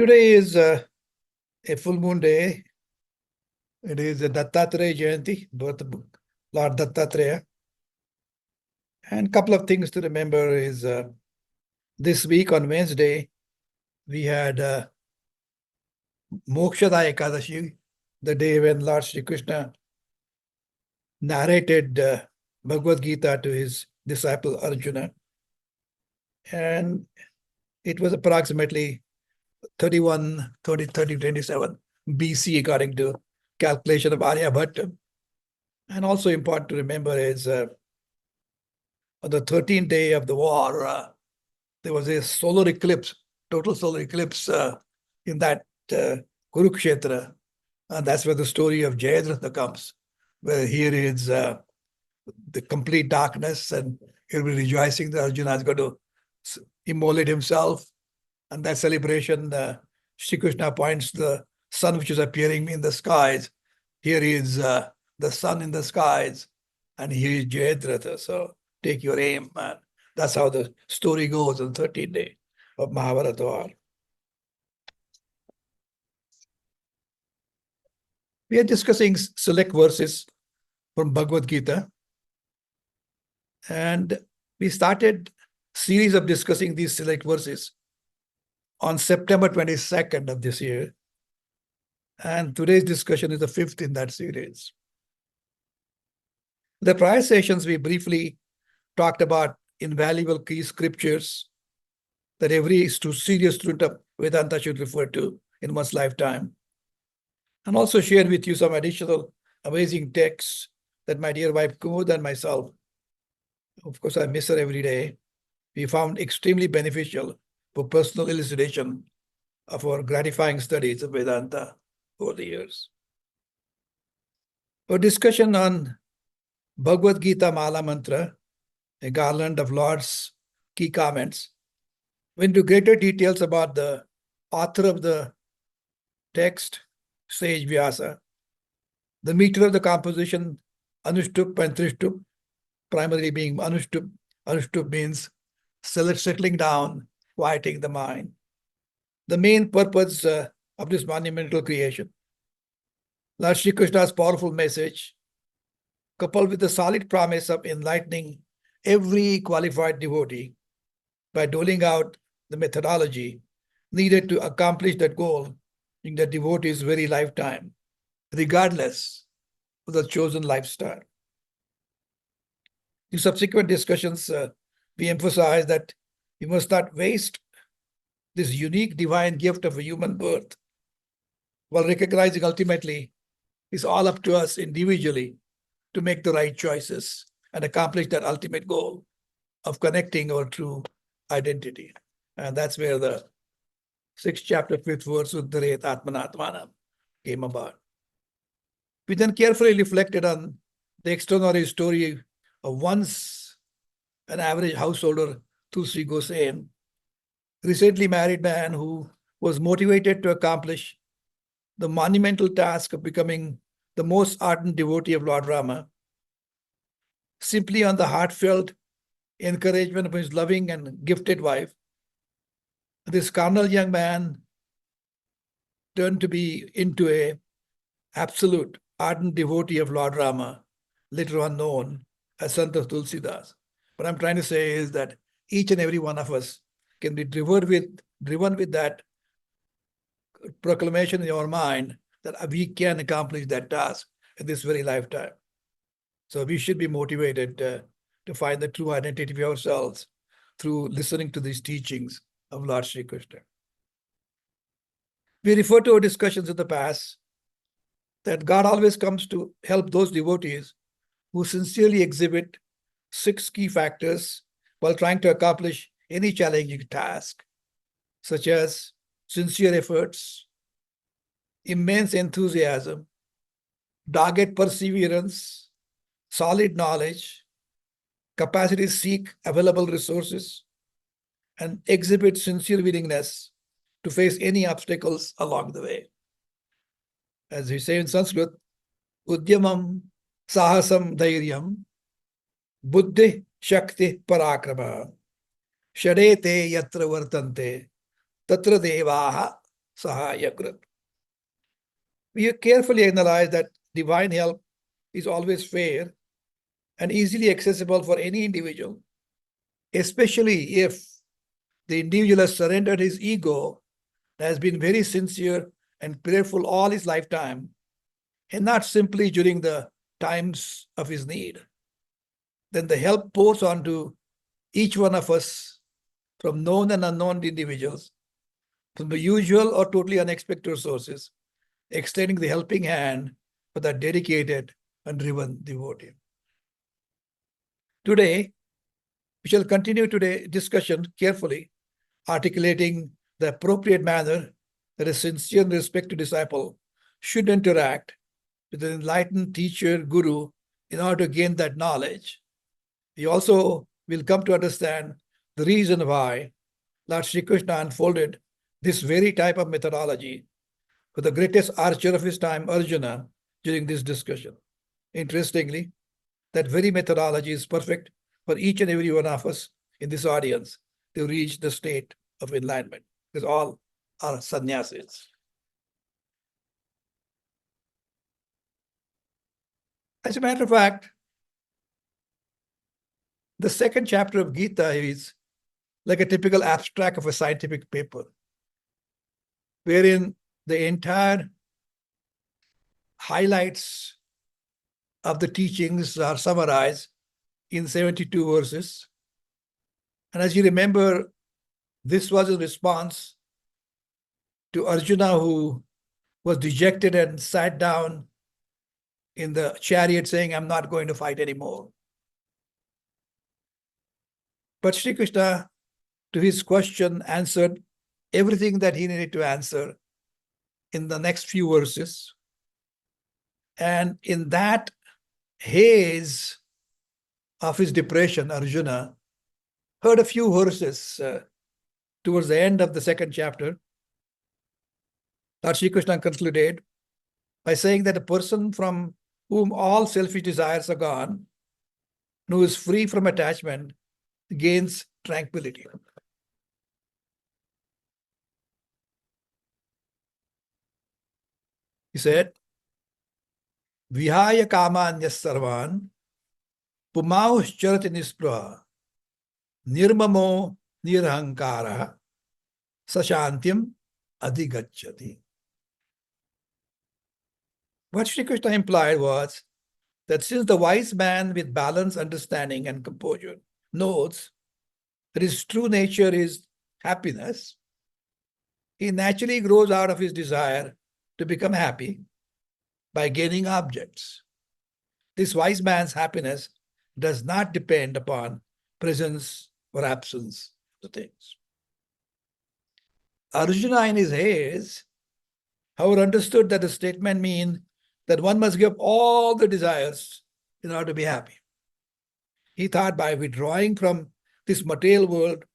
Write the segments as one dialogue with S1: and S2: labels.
S1: Today is a full moon day. It is a Dattatreya Jayanti, birth of Lord Dattatreya. And a couple of things to remember is this week on Wednesday, we had Mokshadaya Ekadashi, the day when Lord Sri Krishna narrated Bhagavad Gita to his disciple Arjuna. And it was approximately 3027 BC, according to calculation of Aryabhatta. And also important to remember is on the 13th day of the war, there was a solar eclipse, total solar eclipse in that Kurukshetra. And that's where the story of Jayadratha comes, where here is the complete darkness, and he'll be rejoicing that Arjuna is going to immolate himself. And that celebration, Shri Krishna points the sun which is appearing in the skies. Here is the sun in the skies, and here is Jayadratha. So take your aim, man. That's how the story goes on the 13th day of Mahabharata war. We are discussing select verses from Bhagavad Gita. And we started a series of discussing these select verses on September 22nd of this year. And today's discussion is the fifth in that series. The prior sessions, we briefly talked about invaluable key scriptures that every serious student of Vedanta should refer to in one's lifetime. And also shared with you some additional amazing texts that my dear wife Kumud and myself, of course I miss her every day, we found extremely beneficial for personal elucidation of our gratifying studies of Vedanta over the years. Our discussion on Bhagavad Gita Mala Mantra, a garland of Lord's key comments, went into greater details about the author of the text, sage Vyasa, the meter of the composition, Anushtup and Trishtup, primarily being Anushtup. Anushtup means settling down, quieting the mind. The main purpose of this monumental creation. Lord Shri Krishna's powerful message, coupled with the solid promise of enlightening every qualified devotee by doling out the methodology needed to accomplish that goal in the devotee's very lifetime, regardless of the chosen lifestyle. In subsequent discussions, we emphasize that we must not waste this unique divine gift of a human birth, while recognizing ultimately it's all up to us individually to make the right choices and accomplish that ultimate goal of connecting our true identity. And that's where the 6th chapter, 5th verse, Uddharet Atmanatmanam, came about. We then carefully reflected on the extraordinary story of once an average householder, Tulsi Gosain, recently married man who was motivated to accomplish the monumental task of becoming the most ardent devotee of Lord Rama, simply on the heartfelt encouragement of his loving and gifted wife. This carnal young man turned to be into a absolute ardent devotee of Lord Rama, later on known as Sant Tulsidas. What I'm trying to say is that each and every one of us can be driven with that proclamation in our mind that we can accomplish that task in this very lifetime. So we should be motivated to find the true identity of ourselves through listening to these teachings of Lord Sri Krishna. We refer to our discussions in the past that God always comes to help those devotees who sincerely exhibit 6 key factors while trying to accomplish any challenging task, such as sincere efforts, immense enthusiasm, dogged perseverance, solid knowledge, capacity to seek available resources, and exhibit sincere willingness to face any obstacles along the way. As we say in Sanskrit, Udyamam Sahasam Dhairyam Buddhi Shakti Parakrama Shadete Yatra Vartante Tatra Devaha sahaya krit. We carefully analyze that divine help is always fair and easily accessible for any individual, especially if the individual has surrendered his ego, has been very sincere and prayerful all his lifetime, and not simply during the times of his need. Then the help pours onto each one of us from known and unknown individuals, from the usual or totally unexpected sources, extending the helping hand for that dedicated and driven devotee. Today, we shall continue today's discussion carefully, articulating the appropriate manner that a sincere and respected disciple should interact with an enlightened teacher, guru, in order to gain that knowledge. We also will come to understand the reason why Lord Sri Krishna unfolded this very type of methodology for the greatest archer of his time, Arjuna, during this discussion. Interestingly, that very methodology is perfect for each and every one of us in this audience to reach the state of enlightenment, because all are sannyasis. As a matter of fact, the second chapter of Gita is like a typical abstract of a scientific paper, wherein the entire highlights of the teachings are summarized in 72 verses. And as you remember, this was a response to Arjuna, who was dejected and sat down in the chariot saying, I'm not going to fight anymore. But Sri Krishna, to his question, answered everything that he needed to answer in the next few verses. And in that haze of his depression, Arjuna heard a few verses towards the end of the second chapter. Lord Sri Krishna concluded by saying that a person from whom all selfish desires are gone, who is free from attachment, gains tranquility. He said, Vihaya kamanyas sarvan, pumauscharati nispraha, nirmamo nirhankara, sashantyam adhigacchati. What Sri Krishna implied was that since the wise man with balanced understanding and composure knows that his true nature is happiness, he naturally grows out of his desire to become happy by gaining objects. This wise man's happiness does not depend upon presence or absence of things. Arjuna, in his haze, however, understood that the statement means that one must give up all the desires in order to be happy. He thought by withdrawing from this material world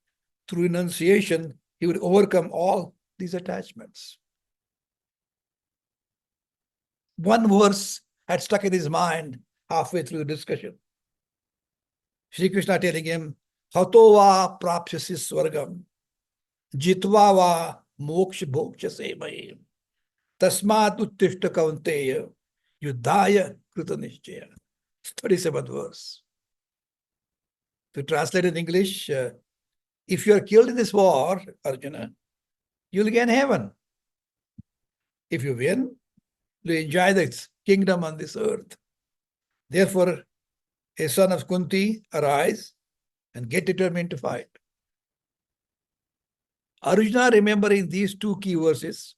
S1: through renunciation, he would overcome all these attachments. One verse had stuck in his mind halfway through the discussion. Sri Krishna telling him, Hato va prapsyasi swargam, jitva va moksha bhokshase mayim, tasmat uttishta kaunteya, yuddhaya krita nishchaya. 37th verse. To translate in English, if you are killed in this war, Arjuna, you'll gain heaven. If you win, you'll enjoy the kingdom on this earth. Therefore, a son of Kunti, arise and get determined to fight. Arjuna, remembering these two key verses,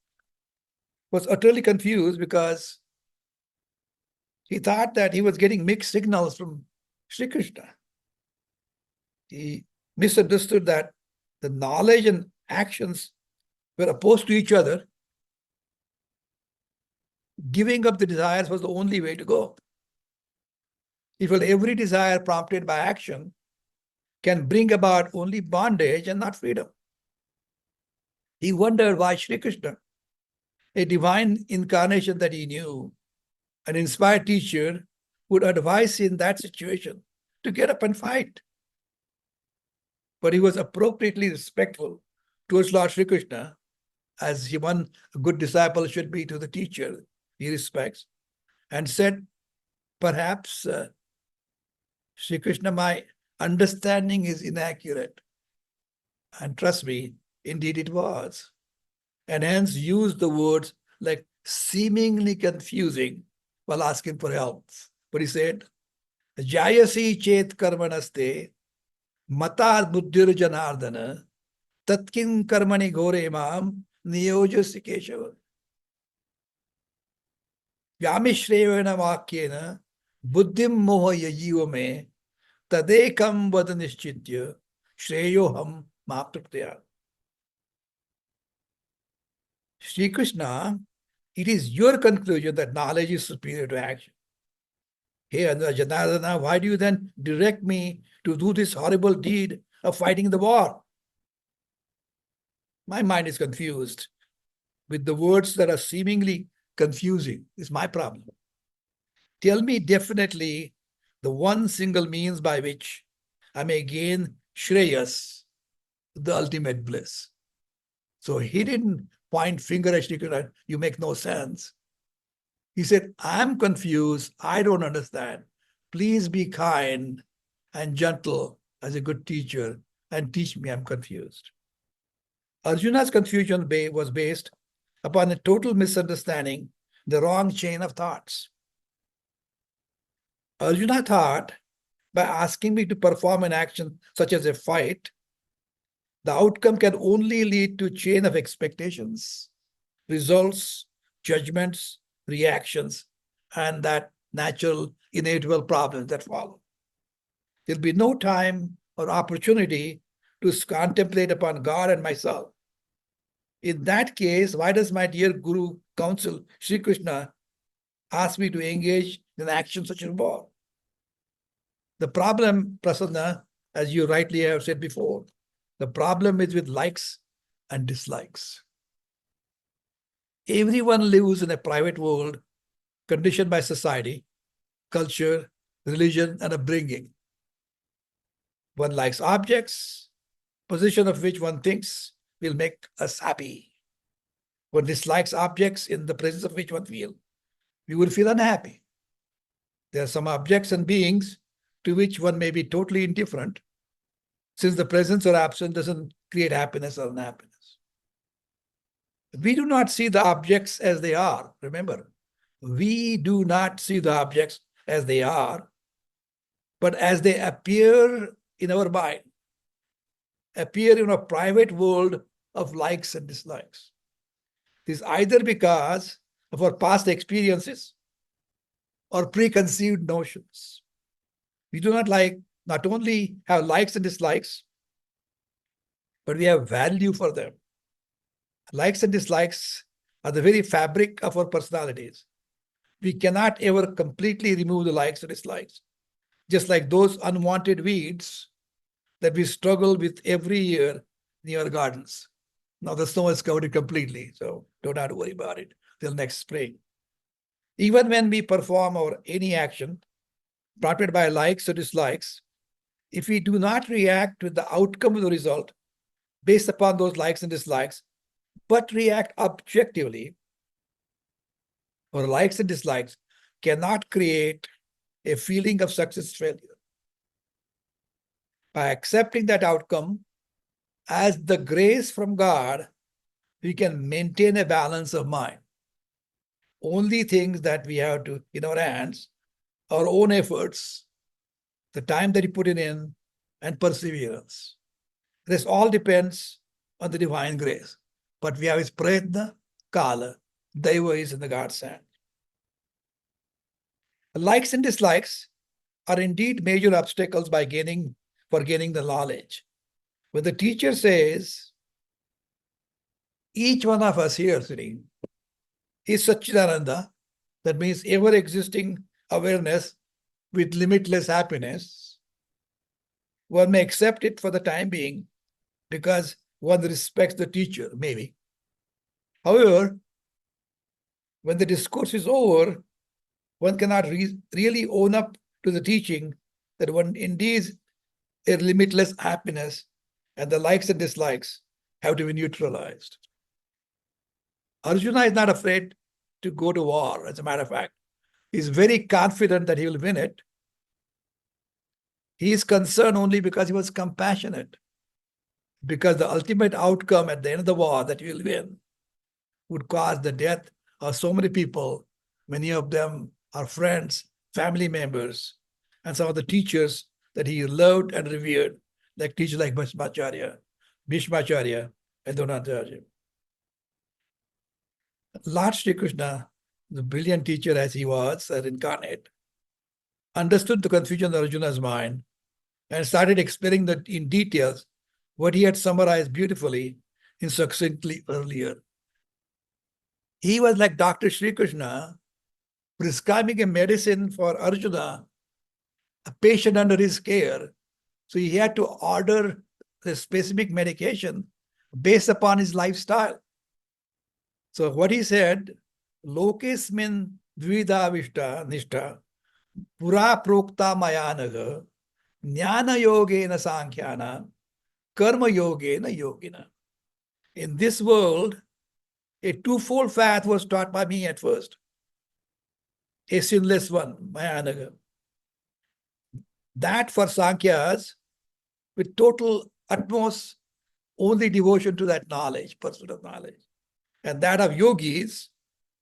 S1: was utterly confused because he thought that he was getting mixed signals from Sri Krishna. He misunderstood that the knowledge and actions were opposed to each other. Giving up the desires was the only way to go. He felt every desire prompted by action can bring about only bondage and not freedom. He wondered why Sri Krishna, a divine incarnation that he knew, an inspired teacher, would advise in that situation to get up and fight. But he was appropriately respectful towards Lord Sri Krishna as one good disciple should be to the teacher he respects, and said, perhaps, Sri Krishna, my understanding is inaccurate. And trust me, indeed it was. And hence used the words like seemingly confusing while asking for help. But he said, Jayasi chet karmanaste matar buddhir janardana tatkin karmani ghore mam niyojasi keshava. Vyamishrevena vakyena buddhim moha yajiva me tadekam vada nishchitya shreyoham maaptaktaya. Sri Krishna, it is your conclusion that knowledge is superior to action. Hey, Janardana, why do you then direct me to do this horrible deed of fighting the war? My mind is confused with the words that are seemingly confusing. It's my problem. Tell me definitely the one single means by which I may gain Shreyas, the ultimate bliss. So he didn't point finger at Shri Krishna, you make no sense. He said, I'm confused, I don't understand. Please be kind and gentle as a good teacher and teach me, I'm confused. Arjuna's confusion was based upon a total misunderstanding, the wrong chain of thoughts. Arjuna thought, by asking me to perform an action such as a fight, the outcome can only lead to a chain of expectations, results, judgments, reactions, and that natural, inevitable problems that follow. There'll be no time or opportunity to contemplate upon God and myself. In that case, why does my dear Guru counsel, Sri Krishna, ask me to engage in action such as war? The problem, Prasanna, as you rightly have said before, the problem is with likes and dislikes. Everyone lives in a private world conditioned by society, culture, religion, and upbringing. One likes objects, possession of which one thinks will make us happy. One dislikes objects in the presence of which we will feel unhappy. There are some objects and beings to which one may be totally indifferent, since the presence or absence doesn't create happiness or unhappiness. We do not see the objects as they are. Remember, we do not see the objects as they are, but as they appear in our mind, appear in a private world of likes and dislikes. This is either because of our past experiences or preconceived notions. We do not only have likes and dislikes, but we have value for them. Likes and dislikes are the very fabric of our personalities. We cannot ever completely remove the likes or dislikes, just like those unwanted weeds that we struggle with every year near our gardens. Now the snow has covered it completely, so don't have to worry about it till next spring. Even when we perform any action prompted by likes or dislikes, if we do not react with the outcome of the result based upon those likes and dislikes, but react objectively, our likes and dislikes cannot create a feeling of success failure. By accepting that outcome as the grace from God, we can maintain a balance of mind. Only things that we have to in our hands, our own efforts, the time that we put in, and perseverance. This all depends on the divine grace. But we have his prayatna, kala, daiva is in the God's hand. Likes and dislikes are indeed major obstacles for gaining the knowledge. When the teacher says, each one of us here sitting is Satchidananda, that means ever-existing awareness with limitless happiness, one may accept it for the time being because one respects the teacher, maybe. However, when the discourse is over, one cannot really own up to the teaching that one indeed is a limitless happiness and the likes and dislikes have to be neutralized. Arjuna is not afraid to go to war, as a matter of fact. He's very confident that he will win it. He is concerned only because he was compassionate. Because the ultimate outcome at the end of the war that he will win would cause the death of so many people. Many of them are friends, family members, and some of the teachers that he loved and revered, like teachers like Bhishmacharya, and Dronacharya. Lord Sri Krishna, the brilliant teacher as he was, incarnate, understood the confusion of Arjuna's mind and started explaining that in details what he had summarized beautifully and succinctly earlier. He was like Dr. Sri Krishna prescribing a medicine for Arjuna, a patient under his care. So he had to order the specific medication based upon his lifestyle. So what he said, Lokesmin dvida vishta nishta pura prokta mayanaga jnana yogena sankhyana karma yogena yogina. In this world, a twofold path was taught by me at first. A sinless one, mayanaga. That for Sankhyas, with total utmost only devotion to that knowledge, pursuit of knowledge. And that of yogis,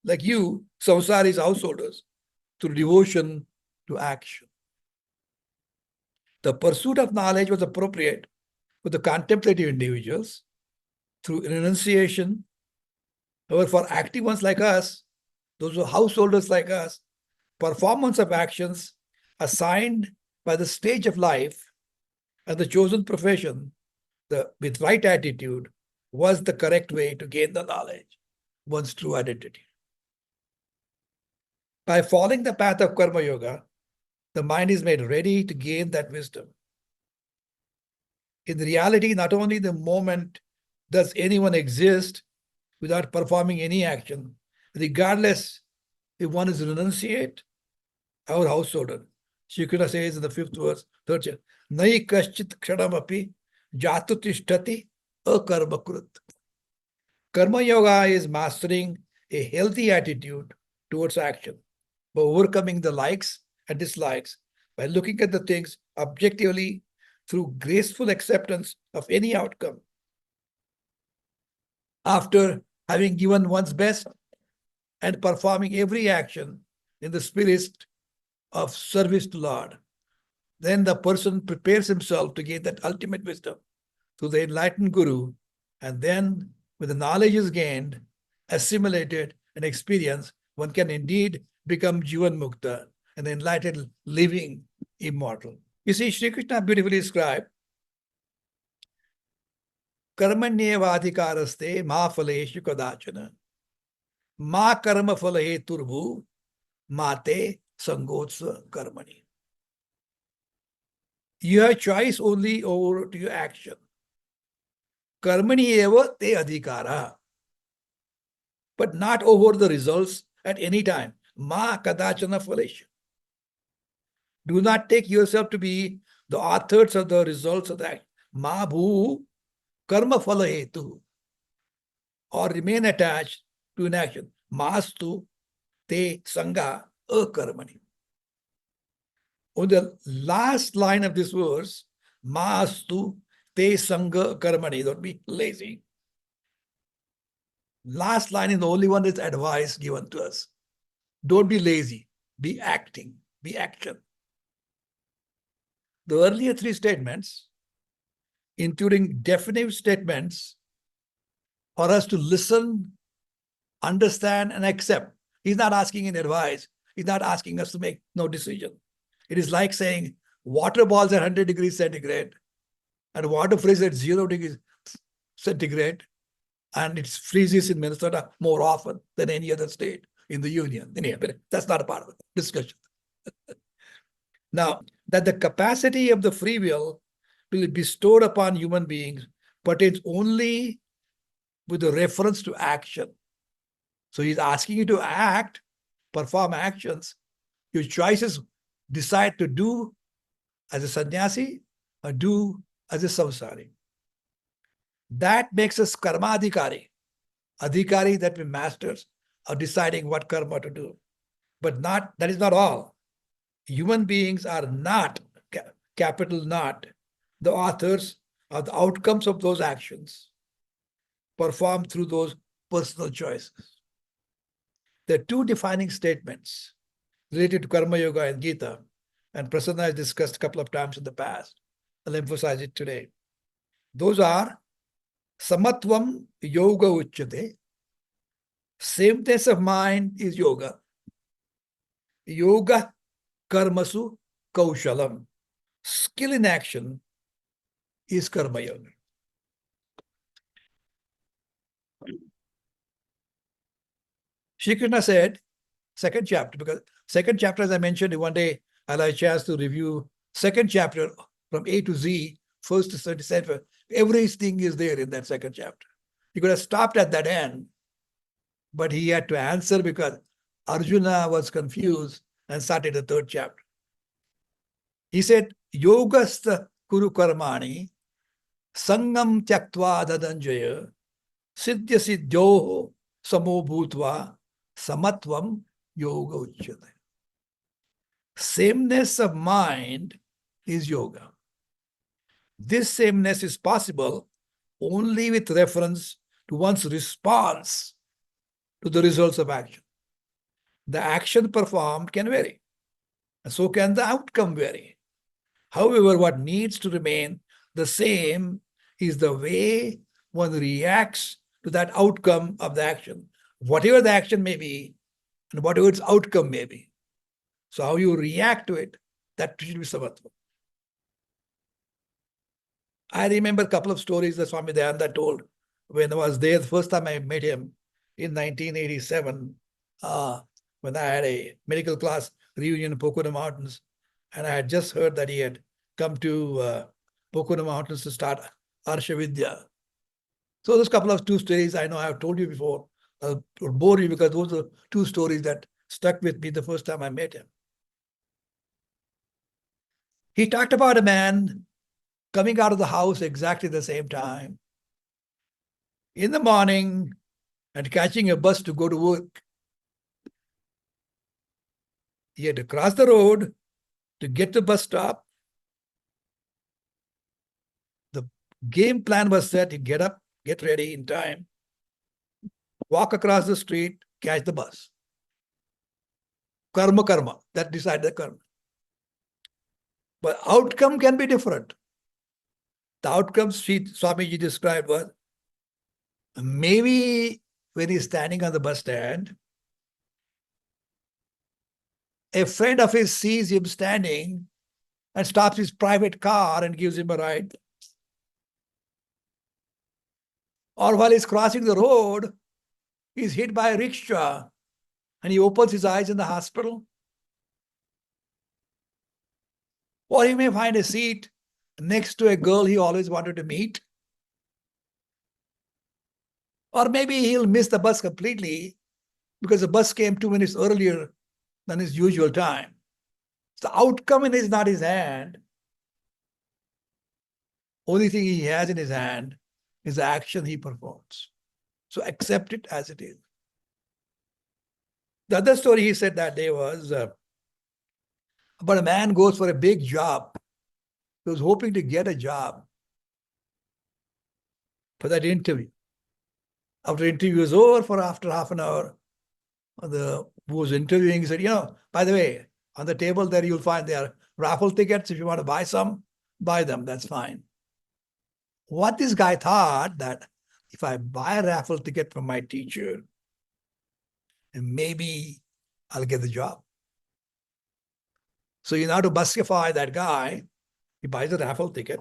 S1: like you, samsaris, householders, through devotion to action. The pursuit of knowledge was appropriate for the contemplative individuals through renunciation. However, for active ones like us, those who are householders like us, performance of actions assigned by the stage of life and the chosen profession, with right attitude, was the correct way to gain the knowledge, one's true identity. By following the path of Karma Yoga, the mind is made ready to gain that wisdom. In reality, not only the moment does anyone exist without performing any action, regardless if one is renunciate or householder. Shri Krishna says in the 5th verse, 3rd chapter, Nai kaschit kshanamapi jatutishtati akarma krut. Karma Yoga is mastering a healthy attitude towards action, by overcoming the likes and dislikes, by looking at the things objectively through graceful acceptance of any outcome. After having given one's best and performing every action in the spirit of service to Lord, then the person prepares himself to gain that ultimate wisdom through the enlightened Guru. And then, when the knowledge is gained, assimilated, and experienced, one can indeed become Jivan Mukta, an enlightened, living, immortal. You see, Sri Krishna beautifully described Karmanyevadhikaraste ma phaleshu kadachana ma karma phalahe turbu mate sangotsa karmani. You have choice only over to your action. Karmani eva te adhikara, but not over the results at any time. Ma kadachana phaleshu. Do not take yourself to be the authors of the results of that. Ma bhu karma phala hetu, or remain attached to an action. Mastu te sangha akarmani. On the last line of this verse, mastu te sangha karmani, don't be lazy. Last line is the only one that's advice given to us. Don't be lazy, be acting, be action. The earlier 3 statements, including definitive statements for us to listen, understand, and accept. He's not asking any advice. He's not asking us to make no decision. It is like saying water boils at 100 degrees centigrade and water freezes at 0 degrees centigrade, and it freezes in Minnesota more often than any other state in the union. Anyway, that's not a part of the discussion. Now, that the capacity of the free will be bestowed upon human beings pertains only with the reference to action. So he's asking you to act, perform actions. Your choices decide to do as a sannyasi or do as a samsari. That makes us karmadhikari. adhikari, that means masters, of deciding what karma to do. But that is not all. Human beings are not, capital not, the authors of the outcomes of those actions performed through those personal choices. There are two defining statements related to Karma Yoga and Gita, and Prasanna has discussed a couple of times in the past. I'll emphasize it today. Those are Samatvam Yoga Uchyate. Sameness of mind is yoga. Yoga Karmasu Kaushalam. Skill in action is Karma Yoga. Shri Krishna said, second chapter, because second chapter, as I mentioned, one day I'll have a chance to review second chapter from A to Z, first to 37. Everything is there in that second chapter. He could have stopped at that end, but he had to answer because Arjuna was confused and started the third chapter. He said, Yogastha Kuru Karmani, Sangam Tyaktva Dadanjaya, Siddhya Siddhyoho Samo Bhutva, Samatvam Yoga Uchyate. Sameness of mind is yoga. This sameness is possible only with reference to one's response to the results of action. The action performed can vary, and so can the outcome vary. However, what needs to remain the same is the way one reacts to that outcome of the action, whatever the action may be, and whatever its outcome may be. So how you react to it, that should be samatva. I remember a couple of stories that Swami Dayananda told when I was there the first time I met him in 1987, when I had a medical class reunion in Pocono Mountains, and I had just heard that he had come to Pocono Mountains to start Arsha Vidya. So those couple of two stories I know I have told you before. I'll bore you because those are two stories that stuck with me the first time I met him. He talked about a man coming out of the house exactly the same time in the morning and catching a bus to go to work. He had to cross the road to get to the bus stop. The game plan was set. He'd get up, get ready in time, walk across the street, catch the bus. Karma, that decided the karma. But outcome can be different. The outcomes Swamiji described was maybe when he's standing on the bus stand, a friend of his sees him standing and stops his private car and gives him a ride. Or while he's crossing the road, he's hit by a rickshaw and he opens his eyes in the hospital. Or he may find a seat next to a girl he always wanted to meet. Or maybe he'll miss the bus completely because the bus came 2 minutes earlier than his usual time. So the outcome is not his hand. Only thing he has in his hand is the action he performs. So accept it as it is. The other story he said that day was about a man goes for a big job. He was hoping to get a job for that interview. After the interview was over, for after half an hour, the who was interviewing said, by the way, on the table there you'll find there are raffle tickets. If you want to buy some, buy them. That's fine. What this guy thought that if I buy a raffle ticket from my teacher, maybe I'll get the job. So in order to buskify that guy, he buys a raffle ticket,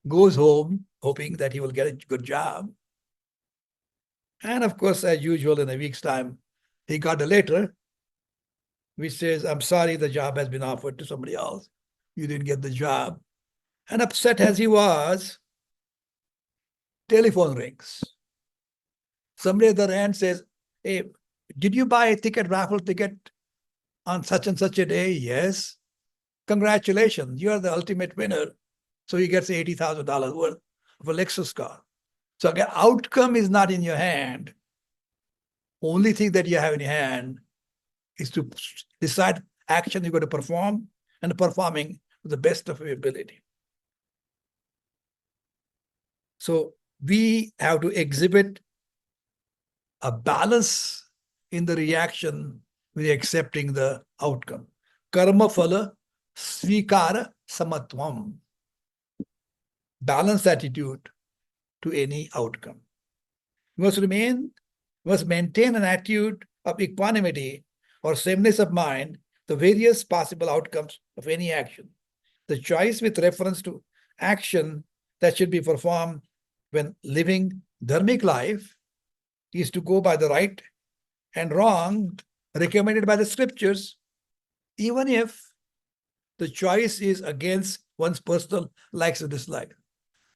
S1: goes home hoping that he will get a good job. And of course, as usual, in a week's time, he got a letter which says, I'm sorry, the job has been offered to somebody else. You didn't get the job. And upset as he was, telephone rings. Somebody at the other end says, hey, did you buy a ticket, raffle ticket on such and such a day? Yes. Congratulations, you are the ultimate winner. So he gets $80,000 worth of a Lexus car. So again, outcome is not in your hand. Only thing that you have in your hand is to decide action you're going to perform and performing to the best of your ability. So we have to exhibit a balance in the reaction with accepting the outcome. Karma phala svikara samatvam. Balanced attitude to any outcome. You must maintain an attitude of equanimity or sameness of mind, the various possible outcomes of any action. The choice with reference to action that should be performed when living dharmic life is to go by the right and wrong recommended by the scriptures, even if the choice is against one's personal likes or dislikes.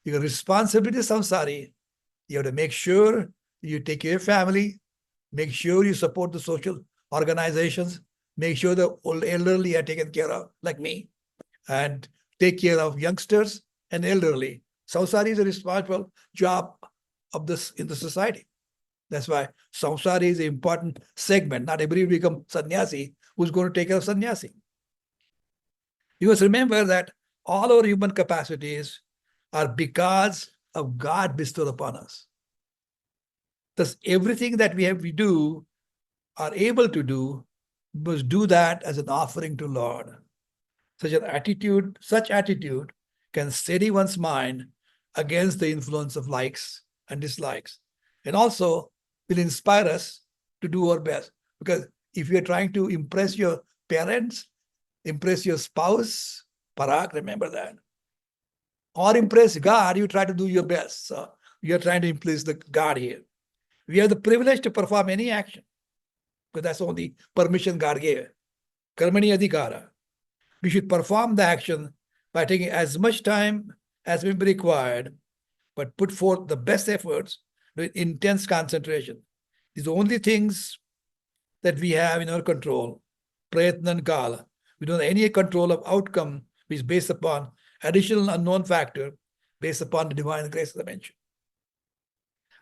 S1: Your responsibility is samsari. You have to make sure you take care of your family, make sure you support the social organizations, make sure the old elderly are taken care of, like me, and take care of youngsters and elderly. Samsari is a responsible job of this in the society. That's why samsari is an important segment. Not everybody become sannyasi who's going to take care of sannyasi. You must remember that all our human capacities are because of God bestowed upon us. Thus, everything that we do, are able to do, we must do that as an offering to Lord. Such attitude can steady one's mind against the influence of likes and dislikes, and also will inspire us to do our best. Because if you're trying to impress your parents, impress your spouse, Parag, remember that, or impress God, you try to do your best. So you're trying to impress the God here. We have the privilege to perform any action, because that's only permission God gave. Karmani adhikara. We should perform the action by taking as much time as may be required, but put forth the best efforts with intense concentration. These are the only things that we have in our control. Prayatna and kala. We don't have any control of outcome, which is based upon additional unknown factor, based upon the divine grace I mentioned.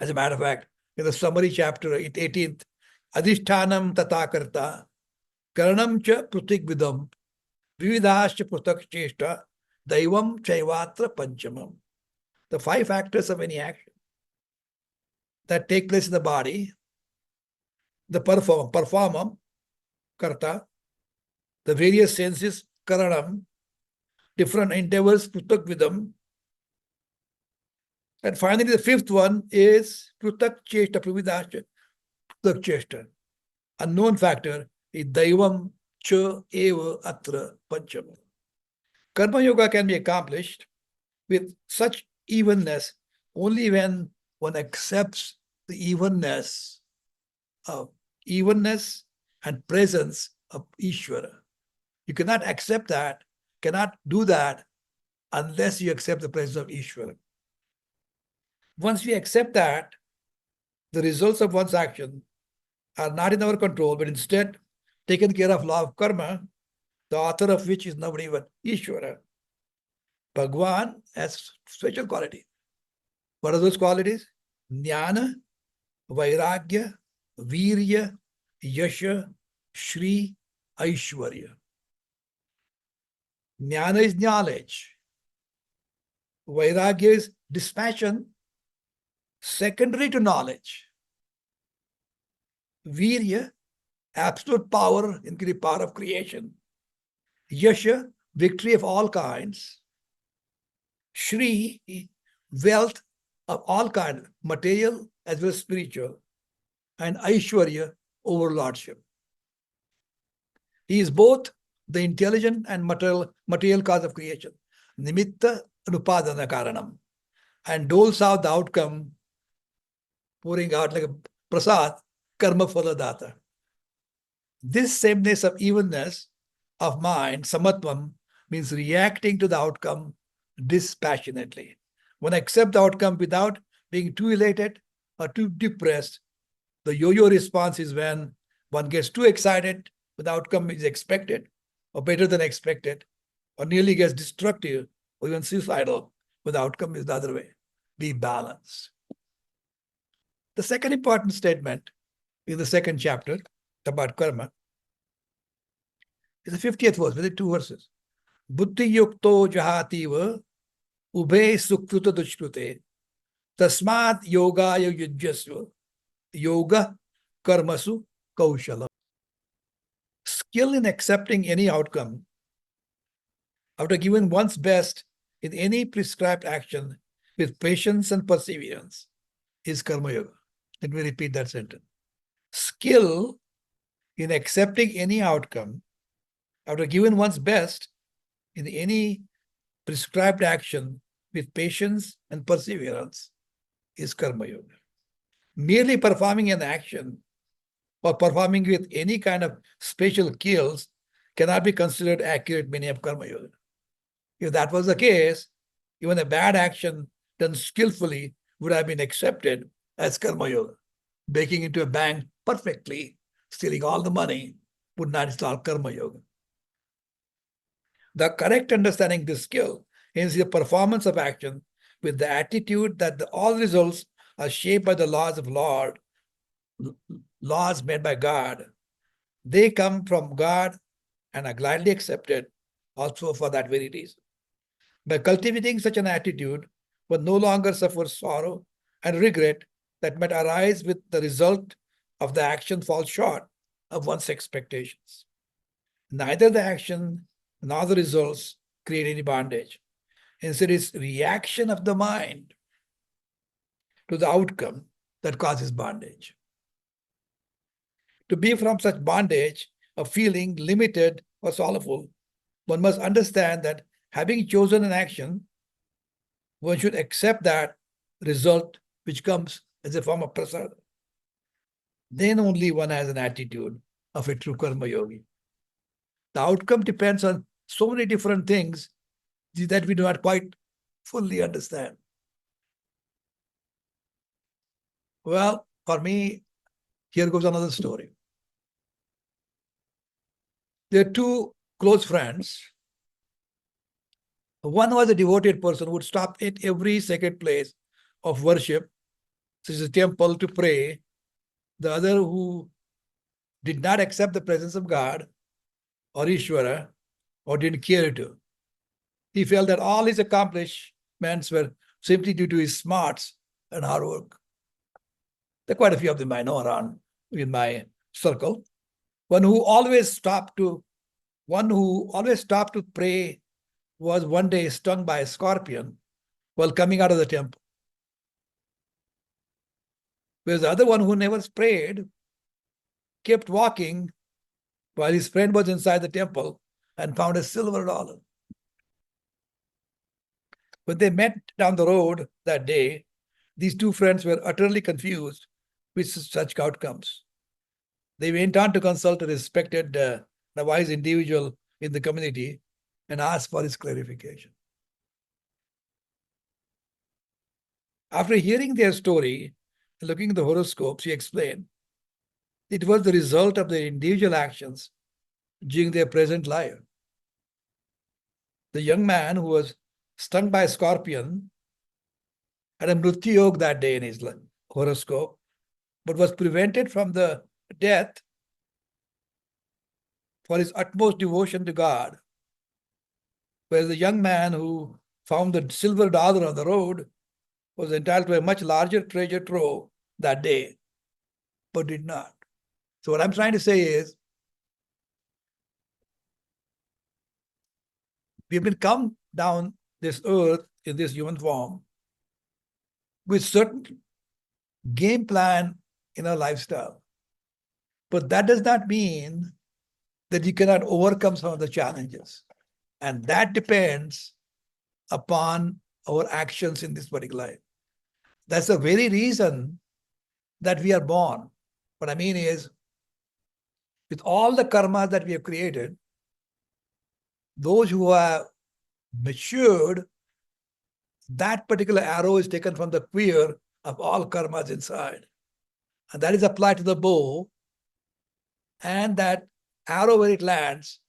S1: As a matter of fact, in the summary chapter 18th, adhishthanam tatakarta, karanam cha pratikvidam, vividascha pratak cheshta, daivam chaivatra panchamam. The 5 factors of any action that take place in the body, the performam, karta, the various senses, karanam, different endeavors, pratakvidam, and finally the 5th one is pratak cheshta, pravidascha, pratak cheshta. Unknown factor is daivam cha eva atra pancham. Karma yoga can be accomplished with such evenness only when one accepts the evenness and presence of Ishvara. You cannot accept that, cannot do that unless you accept the presence of Ishvara. Once we accept that, the results of one's action are not in our control, but instead taken care of law of karma, the author of which is nobody but Ishvara. Bhagwan has special quality. What are those qualities? Jnana, Vairagya, Virya, Yasha, Shri, Aishwarya. Jnana is knowledge. Vairagya is dispassion, secondary to knowledge. Virya, absolute power, including power of creation. Yasha, victory of all kinds. Shri, wealth of all kinds, material as well as spiritual. And Aishwarya, overlordship. He is both the intelligent and material cause of creation. Nimitta anupadana karanam. And doles out the outcome, pouring out like a prasad, karma phala data. This sameness of evenness of mind, samatvam, means reacting to the outcome dispassionately. One accepts the outcome without being too elated or too depressed. The yo-yo response is when one gets too excited, but the outcome is expected or better than expected, or nearly gets destructive or even suicidal, but the outcome is the other way. Be balanced. The second important statement in the second chapter about karma is the 50th verse, within 2 verses. Buddhi yukto jahativa ube sukruta dushkrute tasmat yogaya yujyasva yoga karmasu kaushala. Skill in accepting any outcome after giving one's best in any prescribed action with patience and perseverance is karma yoga. Let me repeat that sentence. Skill in accepting any outcome after giving one's best in any prescribed action with patience and perseverance is karma yoga. Merely performing an action or performing with any kind of special skills cannot be considered accurate meaning of karma yoga. If that was the case, even a bad action done skillfully would have been accepted as karma yoga. Breaking into a bank perfectly, stealing all the money, would not install karma yoga. The correct understanding this skill is the performance of action with the attitude that all results are shaped by the laws of Lord, laws made by God. They come from God and are gladly accepted also for that very reason. By cultivating such an attitude, one no longer suffers sorrow and regret that might arise with the result of the action fall short of one's expectations. Neither the action nor the results create any bondage. Instead, it's reaction of the mind to the outcome that causes bondage. To be from such bondage of feeling limited or sorrowful, one must understand that having chosen an action, one should accept that result which comes as a form of prasad. Then only one has an attitude of a true karma yogi. The outcome depends on so many different things that we do not quite fully understand. Well, for me, here goes another story. There are two close friends. One was a devoted person who would stop at every sacred place of worship, such as a temple, to pray. The other who did not accept the presence of God or Ishvara or didn't care to. He felt that all his accomplishments were simply due to his smarts and hard work. There are quite a few of them I know around in my circle. One who always stopped to pray was one day stung by a scorpion while coming out of the temple. Whereas the other one who never prayed kept walking while his friend was inside the temple and found a silver dollar. When they met down the road that day, these two friends were utterly confused with such outcomes. They went on to consult a respected, wise individual in the community and asked for his clarification. After hearing their story and looking at the horoscopes, he explained it was the result of their individual actions during their present life. The young man who was stung by a scorpion had a mrityu yoga that day in his horoscope, but was prevented from the death for his utmost devotion to God. Whereas the young man who found the silver dollar on the road was entitled to a much larger treasure trove that day, but did not. So what I'm trying to say is, we've been come down this earth in this human form with certain game plan in our lifestyle. But that does not mean that you cannot overcome some of the challenges. And that depends upon our actions in this particular life. That's the very reason that we are born. What I mean is, with all the karmas that we have created, those who have matured, that particular arrow is taken from the quiver of all karmas inside. And that is applied to the bow. And that arrow, where it lands,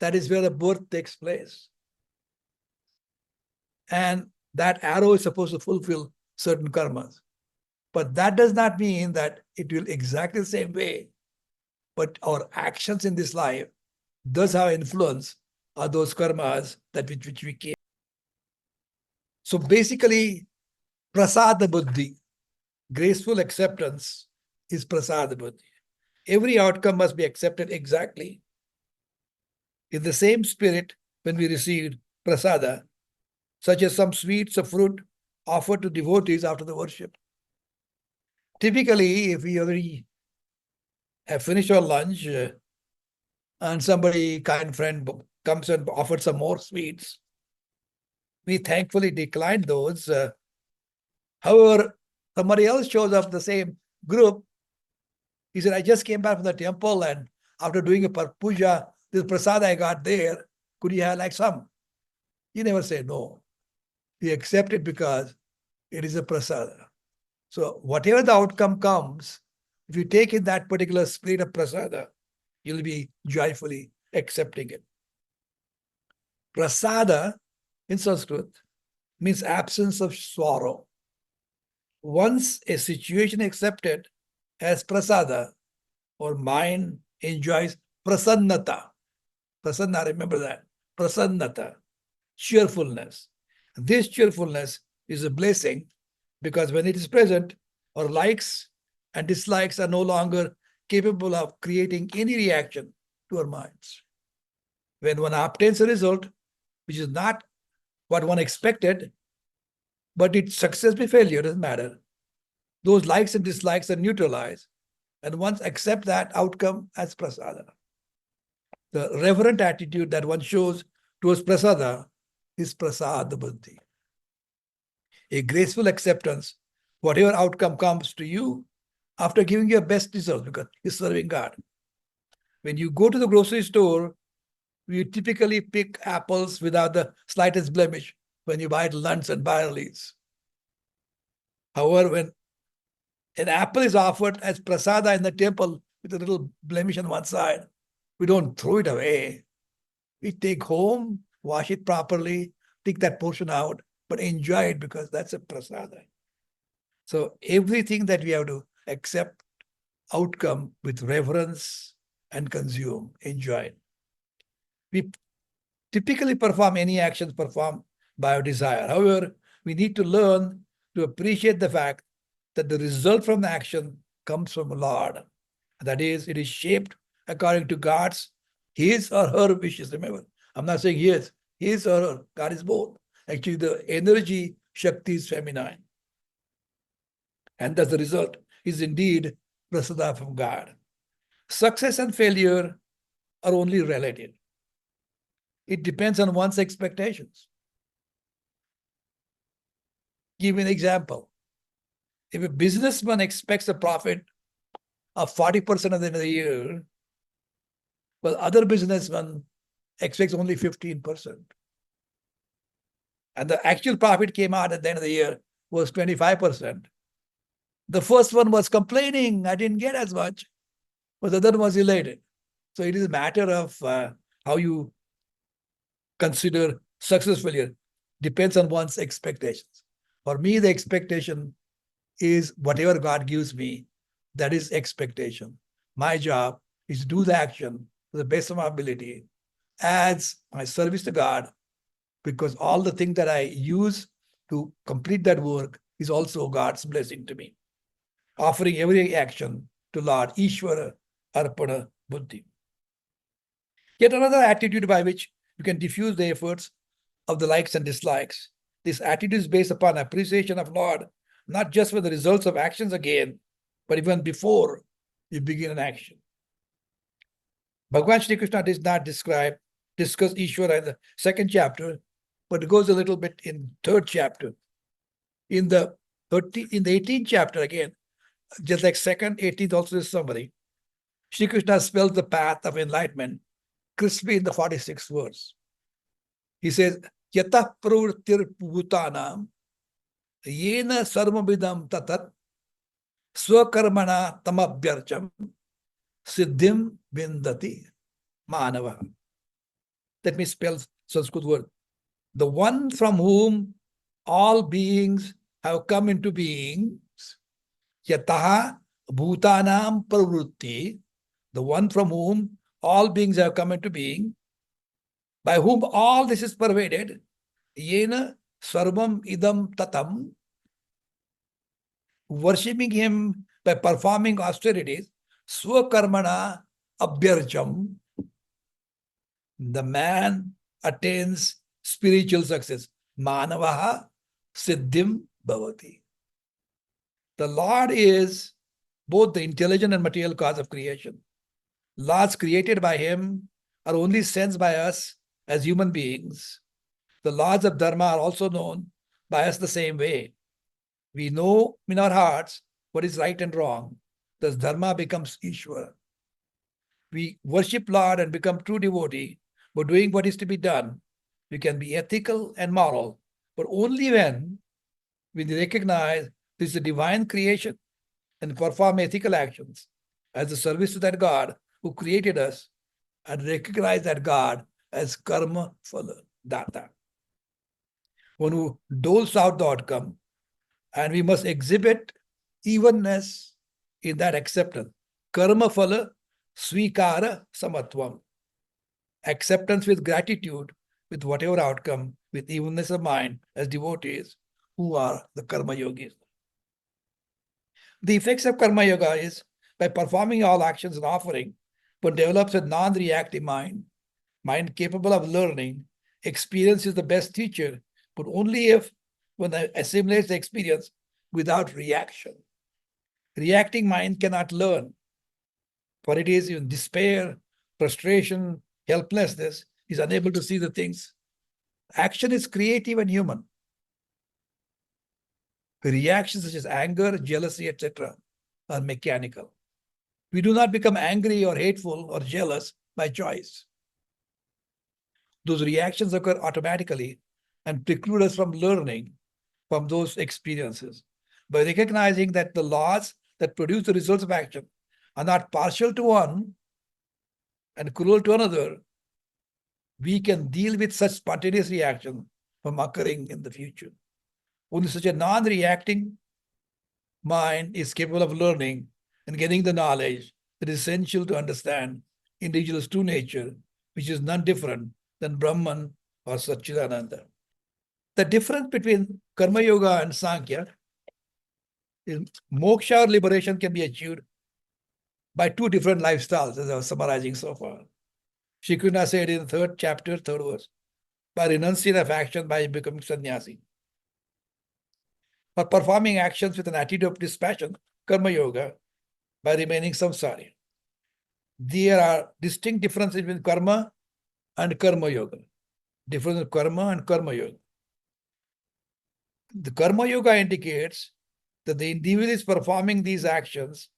S1: that is where the birth takes place. And that arrow is supposed to fulfill certain karmas. But that does not mean that it will exactly the same way. But our actions in this life does have influence on those karmas that which we came. So basically, prasada buddhi, graceful acceptance, is prasada buddhi. Every outcome must be accepted exactly in the same spirit when we received prasada, such as some sweets or fruit offered to devotees after the worship. Typically, if we already have finished our lunch and somebody, kind friend, comes and offers some more sweets, we thankfully decline those. However, somebody else shows up the same group. He said, I just came back from the temple, and after doing a puja, this prasad I got there, could you have like some? You never say no. You accept it because it is a prasada. So whatever the outcome comes, if you take in that particular spirit of prasada, you'll be joyfully accepting it. Prasada in Sanskrit means absence of sorrow. Once a situation accepted as prasada, or mind enjoys prasannata. Prasanna, remember that. Prasannata, cheerfulness. This cheerfulness is a blessing because when it is present, our likes and dislikes are no longer capable of creating any reaction to our minds. When one obtains a result which is not what one expected, but its success or failure doesn't matter, those likes and dislikes are neutralized, and one accepts that outcome as prasada. The reverent attitude that one shows towards prasada is prasada buddhi. A graceful acceptance, whatever outcome comes to you, after giving your best result, because you're serving God. When you go to the grocery store, you typically pick apples without the slightest blemish when you buy lunts and barleys. However, when an apple is offered as prasada in the temple with a little blemish on one side, we don't throw it away. We take home, wash it properly, take that portion out, but enjoy it because that's a prasada. So everything that we have to accept outcome with reverence and consume, enjoy it. We typically perform any actions performed by our desire. However, we need to learn to appreciate the fact that the result from the action comes from the Lord. That is, it is shaped according to God's, his or her wishes. Remember, I'm not saying his or her. God is both. Actually, the energy, Shakti, is feminine. And thus the result is indeed prasada from God. Success and failure are only relative. It depends on one's expectations. Give me an example. If a businessman expects a profit of 40% at the end of the year, well, other businessman expects only 15%. And the actual profit came out at the end of the year was 25%. The first one was complaining, I didn't get as much, but the other one was elated. So it is a matter of how you consider success failure. Depends on one's expectations. For me, the expectation is whatever God gives me, that is expectation. My job is to do the action to the best of my ability as my service to God, because all the things that I use to complete that work is also God's blessing to me. Offering every action to Lord, Ishvara Arpana Buddhi. Yet another attitude by which you can diffuse the efforts of the likes and dislikes. This attitude is based upon appreciation of Lord, not just for the results of actions again, but even before you begin an action. Bhagwan Shri Krishna does not discuss Ishvara in the second chapter, but it goes a little bit in third chapter. In the 18th chapter again, just like second, 18th also is summary. Shri Krishna spells the path of enlightenment crisply in the 46th verse. He says, Yatah pravrittir bhutanam yena sarvamidam tatat swakarmana tamabhyarcham siddhim vindati manava. Let me spell Sanskrit word. The one from whom all beings have come into being Yataha bhutanam pravrutti, the one from whom all beings have come into being, by whom all this is pervaded, yena sarvam idam tatam, worshipping him by performing austerities, swakarmana abhyarcham, the man attains spiritual success. Manavaha siddhim bhavati. The Lord is both the intelligent and material cause of creation. Laws created by him are only sensed by us as human beings. The laws of dharma are also known by us the same way. We know in our hearts what is right and wrong. Thus, dharma becomes Ishvara. We worship Lord and become true devotee by doing what is to be done. We can be ethical and moral, but only when we recognize this is a divine creation and perform ethical actions as a service to that God who created us and recognize that God as karma phala data, one who doles out the outcome, and we must exhibit evenness in that acceptance. Karma phala svikara samatvam. Acceptance with gratitude, with whatever outcome, with evenness of mind as devotees who are the karma yogis. The effects of karma yoga is by performing all actions and offering, one develops a non-reactive mind capable of learning. Experience is the best teacher, but only if one assimilates the experience without reaction. Reacting mind cannot learn, for it is in despair, frustration, helplessness, is unable to see the things. Action is creative and human. Reactions such as anger, jealousy, etc., are mechanical. We do not become angry or hateful or jealous by choice. Those reactions occur automatically and preclude us from learning from those experiences. By recognizing that the laws that produce the results of action are not partial to one and cruel to another, we can deal with such spontaneous reaction from occurring in the future. Only such a non-reacting mind is capable of learning and getting the knowledge that is essential to understand individual's true nature, which is none different than Brahman or Satchidananda. The difference between Karma Yoga and Sankhya is moksha or liberation can be achieved by two different lifestyles, as I was summarizing so far. Shri Krishna said in the third chapter, third verse, by renunciation of action, by becoming sannyasi. For performing actions with an attitude of dispassion, Karma Yoga, by remaining samsari. There are distinct differences between karma and Karma Yoga. Difference of karma and Karma Yoga. The Karma Yoga indicates that the individual is performing these actions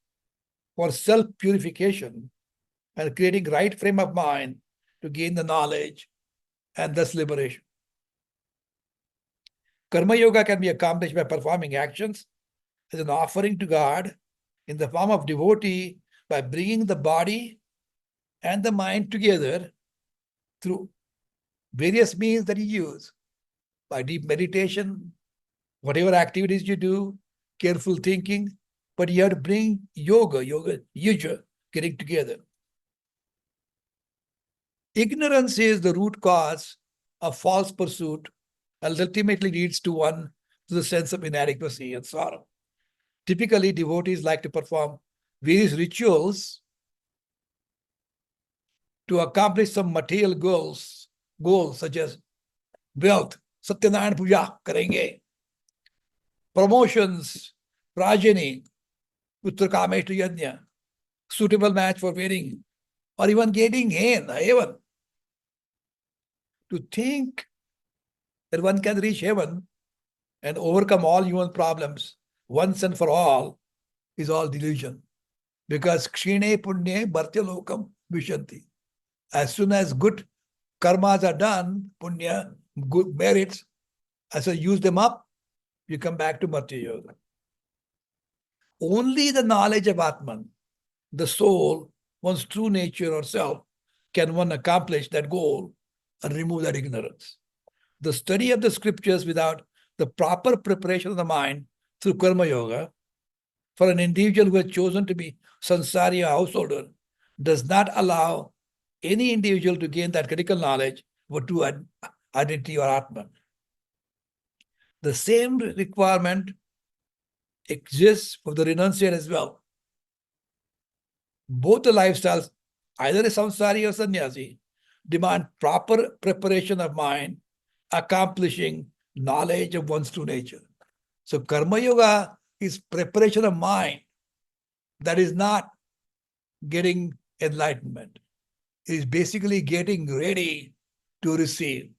S1: for self-purification and creating right frame of mind to gain the knowledge and thus liberation. Karma Yoga can be accomplished by performing actions as an offering to God in the form of devotee by bringing the body and the mind together through various means that you use, by deep meditation, whatever activities you do, careful thinking, but you have to bring yoga, yuja, getting together. Ignorance is the root cause of false pursuit and ultimately leads to the sense of inadequacy and sorrow. Typically, devotees like to perform various rituals to accomplish some material goals such as wealth, Satyanarayan Puja karenge, promotions, progeny, Putra Kameshtu Yajna, suitable match for wedding, or even getting heaven. To think that one can reach heaven and overcome all human problems once and for all is all delusion. Because kshine punye bhartya lokam vishanti. As soon as good karmas are done, punya, good merits, as I use them up, you come back to Bhakti Yoga. Only the knowledge of Atman, the soul, one's true nature or self, can one accomplish that goal and remove that ignorance. The study of the scriptures without the proper preparation of the mind through Karma Yoga for an individual who has chosen to be sansari or householder does not allow any individual to gain that critical knowledge of true identity or Atman. The same requirement exists for the renunciate as well. Both the lifestyles, either a samsari or sannyasi, demand proper preparation of mind, accomplishing knowledge of one's true nature. So karma yoga is preparation of mind. That is not getting enlightenment. It is basically getting ready to receive.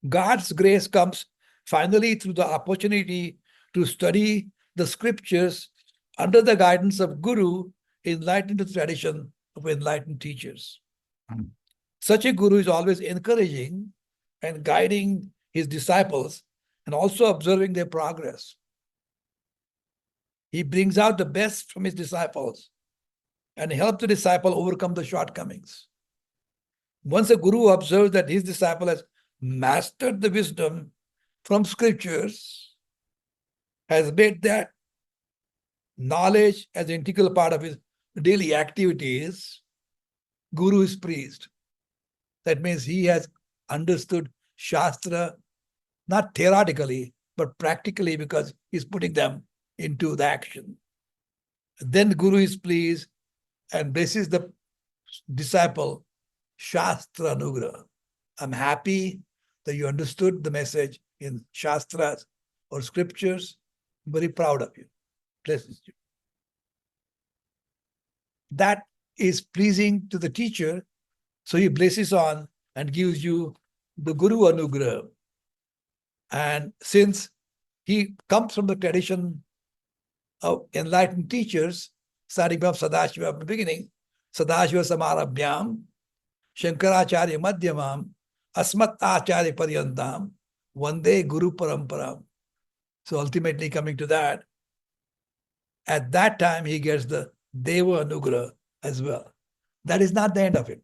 S1: God's grace comes finally through the opportunity to study the scriptures under the guidance of Guru, enlightened to the tradition of enlightened teachers. Such a Guru is always encouraging and guiding his disciples and also observing their progress. He brings out the best from his disciples and helps the disciple overcome the shortcomings. Once a Guru observes that his disciple has mastered the wisdom from scriptures, has made that knowledge as an integral part of his daily activities, Guru is pleased. That means he has understood Shastra, not theoretically, but practically, because he's putting them into the action. Then Guru is pleased and blesses the disciple, Shastra Anugraha. I'm happy that you understood the message in Shastras or scriptures. I'm very proud of you. Blesses you. That is pleasing to the teacher, so he blesses on and gives you the Guru Anugraha. And since he comes from the tradition of enlightened teachers, starting from Sadashiva at the beginning, Sadashiva Samarabhyam, Shankaracharya Madhyamam, Asmat Acharya Paryantam, Vande Guru Paramparam. So ultimately coming to that, at that time he gets the Deva Anugraha as well. That is not the end of it.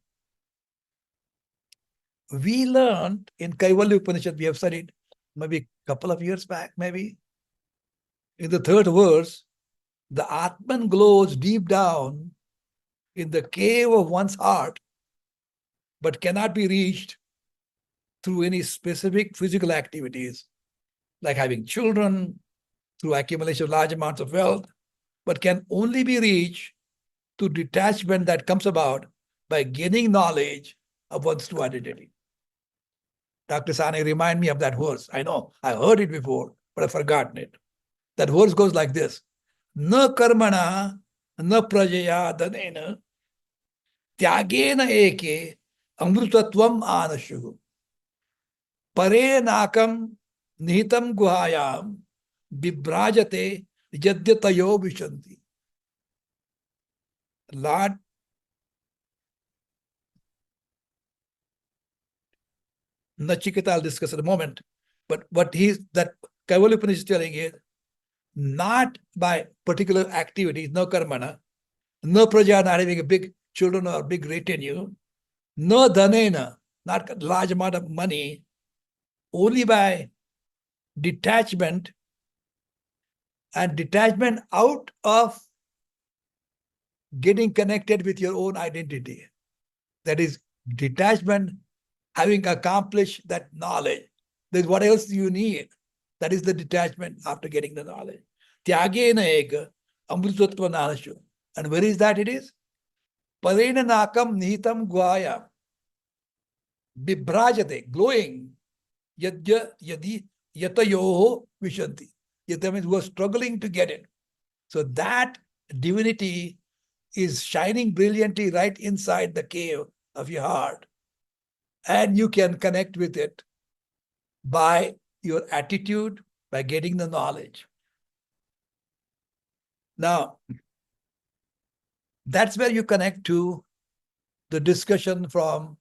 S1: We learned in Kaivalya Upanishad, we have studied maybe a couple of years back, maybe. In the third verse, the Atman glows deep down in the cave of one's heart, but cannot be reached through any specific physical activities, like having children, through accumulation of large amounts of wealth, but can only be reached through detachment that comes about by gaining knowledge of one's true identity. Dr. Sane, remind me of that verse. I know, I heard it before, but I've forgotten it. That verse goes like this. Na karmana, na prajaya dhanena, tyagena eke, amrutatvam anashu. Pare nakam nihitam guhayam, vibrajate yadyatayo vishanti. Lord, Nachiketa, I'll discuss in a moment. But what that Kaivalya Upanishad is telling is, not by particular activities, no karmana, no praja, not having a big children or big retinue, no dhanena, not a large amount of money, only by detachment, and detachment out of getting connected with your own identity. That is detachment, having accomplished that knowledge. Then what else do you need? That is the detachment after getting the knowledge. Tyagena eka amrutatva nanashu. And where is that it is? Parena nakam nihitam guaya. Vibrajate, glowing. Yadya yadi yatayoho vishanti. Yata means who are struggling to get it. So that divinity is shining brilliantly right inside the cave of your heart. And you can connect with it by your attitude, by getting the knowledge. Now, that's where you connect to the discussion from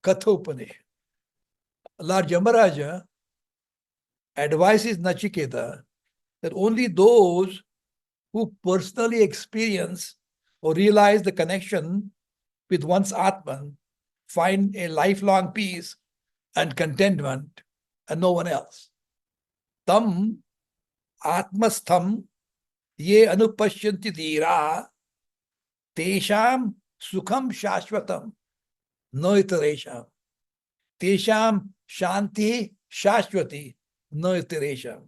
S1: Kathopanishad. Lord Yamaraja advises Nachiketa that only those who personally experience or realize the connection with one's Atman find a lifelong peace and contentment, and no one else. Tam Atmastham ye anupashyanti dhira tesham sukham shashvatam no itaresham. Tesham shanti shashvati no itaresham.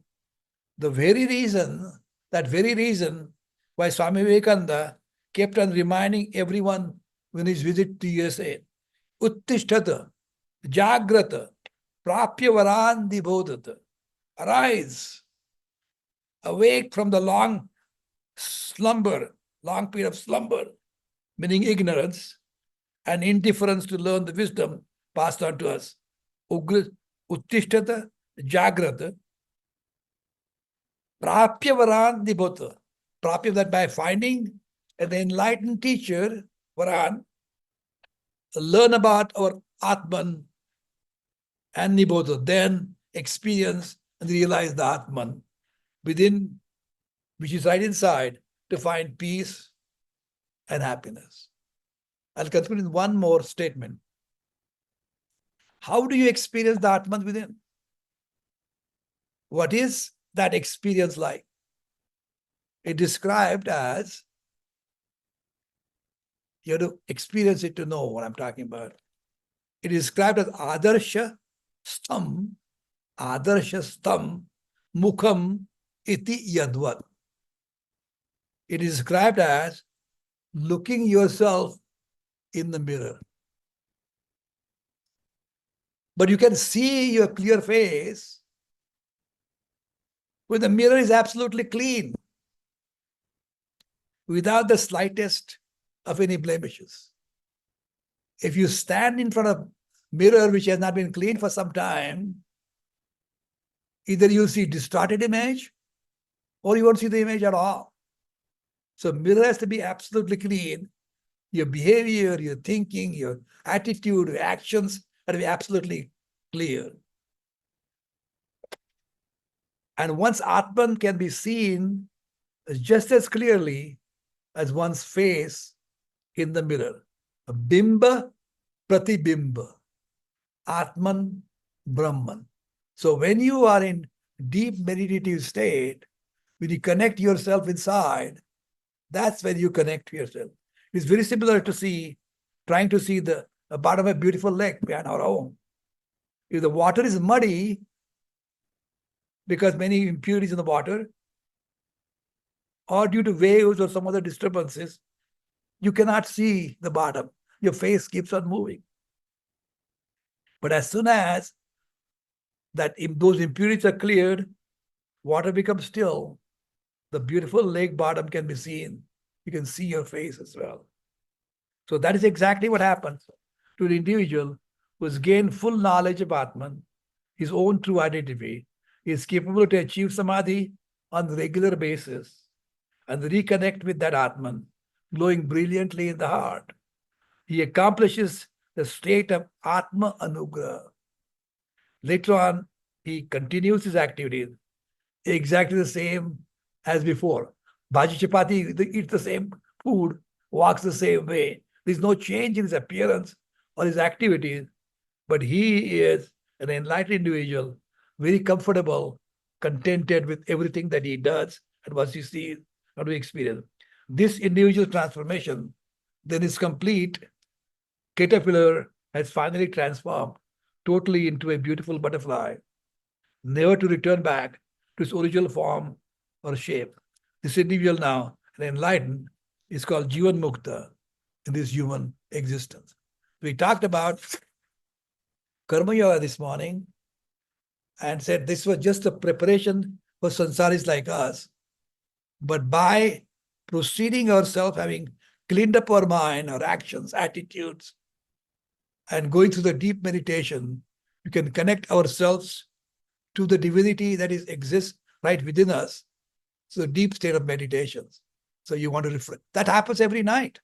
S1: The very reason, that very reason why Swami Vivekananda kept on reminding everyone when his visit to USA, Uttishtata, Jagrata, Prapya Varan Bodhata. Arise, awake from the long slumber, long period of slumber, meaning ignorance and indifference to learn the wisdom passed on to us. Uttishtata, Jagrata, Prapya Varan Bodhata. Prapya, that by finding an enlightened teacher, Varan, learn about our Atman and Nibodha, then experience and realize the Atman within, which is right inside, to find peace and happiness. I'll conclude with one more statement. How do you experience the Atman within? What is that experience like? It's described as, you have to experience it to know what I'm talking about. It is described as Adarsha Stam, Mukham Iti Yadvat. It is described as looking yourself in the mirror. But you can see your clear face when the mirror is absolutely clean, without the slightest of any blemishes. If you stand in front of mirror which has not been cleaned for some time, either you see distorted image or you won't see the image at all. So mirror has to be absolutely clean. Your behavior, your thinking, your attitude, your actions have to be absolutely clear. And once Atman can be seen just as clearly as one's face in the mirror. Bimba pratibimba. Atman Brahman. So when you are in deep meditative state, when you connect yourself inside, that's when you connect to yourself. It's very similar to trying to see the bottom of a beautiful lake behind our home. If the water is muddy, because many impurities in the water, or due to waves or some other disturbances, you cannot see the bottom. Your face keeps on moving. But as soon as those impurities are cleared, water becomes still, the beautiful lake bottom can be seen. You can see your face as well. So that is exactly what happens to the individual who has gained full knowledge of Atman, his own true identity. He is capable to achieve samadhi on a regular basis and reconnect with that Atman, glowing brilliantly in the heart. He accomplishes the state of Atma Anugraha. Later on, he continues his activities exactly the same as before. Bhaji Chapati eats the same food, walks the same way. There's no change in his appearance or his activities, but he is an enlightened individual, very comfortable, contented with everything that he does and what he sees and what he experiences. This individual transformation then is complete. Caterpillar has finally transformed totally into a beautiful butterfly, never to return back to its original form or shape. This individual now, an enlightened, is called Jivan Mukta in this human existence. We talked about Karma Yoga this morning and said this was just a preparation for sansaris like us. But by proceeding ourselves, having cleaned up our mind, our actions, attitudes, and going through the deep meditation, we can connect ourselves to the divinity that exists right within us. So deep state of meditation. So you want to reflect. That happens every night.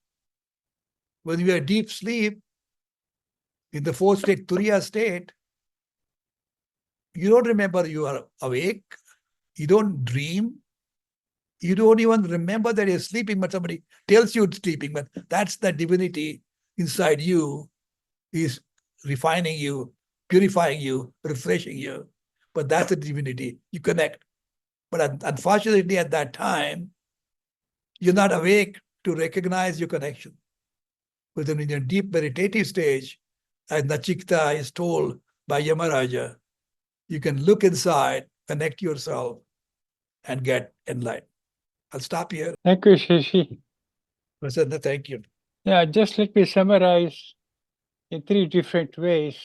S1: When you are deep sleep, in the fourth state, Turiya state, you don't remember you are awake. You don't dream. You don't even remember that you're sleeping, but somebody tells you it's sleeping. But that's the divinity inside you is refining you, purifying you, refreshing you. But that's the divinity. You connect. But unfortunately, at that time, You're not awake to recognize your connection. But then in your deep meditative stage, as Nachikta is told by Yamaraja, you can look inside, connect yourself, and get enlightened. I'll stop here.
S2: Thank you, Shashi.
S1: Prasanna, thank you.
S2: Yeah, just let me summarize in 3 different ways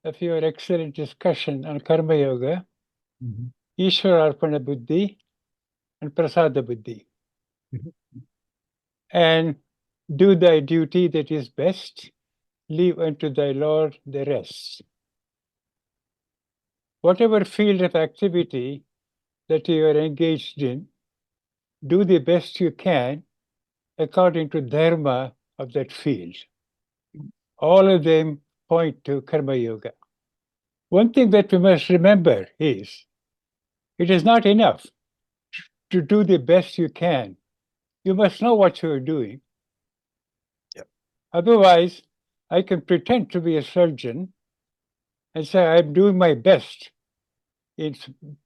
S2: of your excellent discussion on Karma Yoga, Ishwararpana Buddhi, and Prasada Buddhi. And do thy duty that is best, leave unto thy Lord the rest. Whatever field of activity that you are engaged in, do the best you can according to dharma of that field. All of them point to Karma Yoga. One thing that we must remember is it is not enough to do the best you can. You must know what you are doing.
S1: Yep.
S2: Otherwise, I can pretend to be a surgeon and say I'm doing my best in